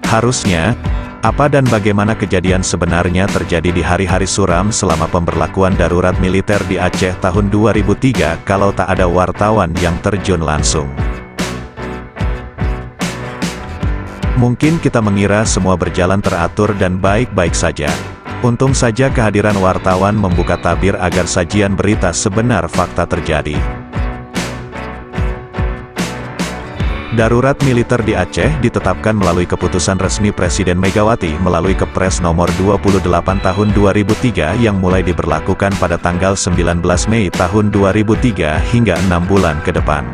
Harusnya, apa dan bagaimana kejadian sebenarnya terjadi di hari-hari suram selama pemberlakuan darurat militer di Aceh tahun 2003 kalau tak ada wartawan yang terjun langsung? Mungkin kita mengira semua berjalan teratur dan baik-baik saja. Untung saja kehadiran wartawan membuka tabir agar sajian berita sebenar fakta terjadi. Darurat militer di Aceh ditetapkan melalui keputusan resmi Presiden Megawati melalui Kepres nomor 28 tahun 2003 yang mulai diberlakukan pada tanggal 19 Mei tahun 2003 hingga 6 bulan ke depan.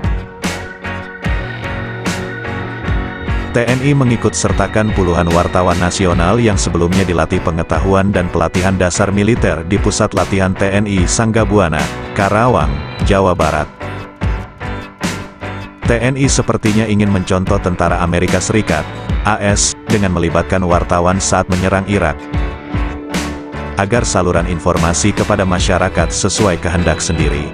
TNI mengikut sertakan puluhan wartawan nasional yang sebelumnya dilatih pengetahuan dan pelatihan dasar militer di Pusat Latihan TNI Sanggabuana, Karawang, Jawa Barat. TNI sepertinya ingin mencontoh tentara Amerika Serikat, AS, dengan melibatkan wartawan saat menyerang Irak, agar saluran informasi kepada masyarakat sesuai kehendak sendiri.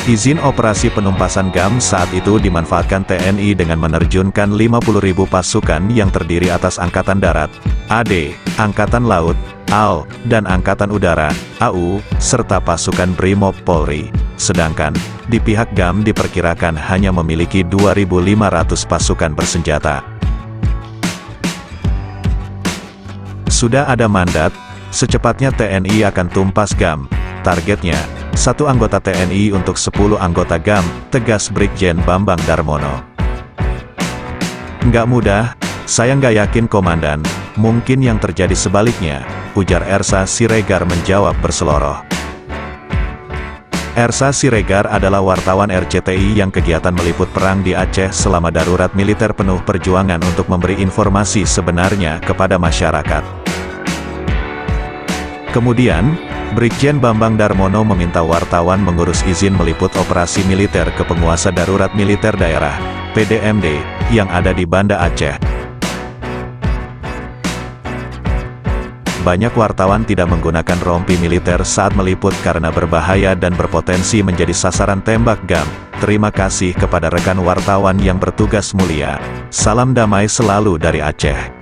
Izin operasi penumpasan GAM saat itu dimanfaatkan TNI dengan menerjunkan 50.000 pasukan yang terdiri atas Angkatan Darat, AD, Angkatan Laut, AL, dan Angkatan Udara, AU, serta pasukan Brimob Polri. Sedangkan, di pihak GAM diperkirakan hanya memiliki 2.500 pasukan bersenjata. Sudah ada mandat, secepatnya TNI akan tumpas GAM. Targetnya, 1 anggota TNI untuk 10 anggota GAM, tegas Brigjen Bambang Darmono. Nggak mudah, saya nggak yakin komandan, mungkin yang terjadi sebaliknya, ujar Ersa Siregar menjawab berseloroh. Ersa Siregar adalah wartawan RCTI yang kegiatan meliput perang di Aceh selama darurat militer penuh perjuangan untuk memberi informasi sebenarnya kepada masyarakat. Kemudian, Brigjen Bambang Darmono meminta wartawan mengurus izin meliput operasi militer ke penguasa darurat militer daerah, PDMD, yang ada di Banda Aceh. Banyak wartawan tidak menggunakan rompi militer saat meliput karena berbahaya dan berpotensi menjadi sasaran tembak GAM. Terima kasih kepada rekan wartawan yang bertugas mulia. Salam damai selalu dari Aceh.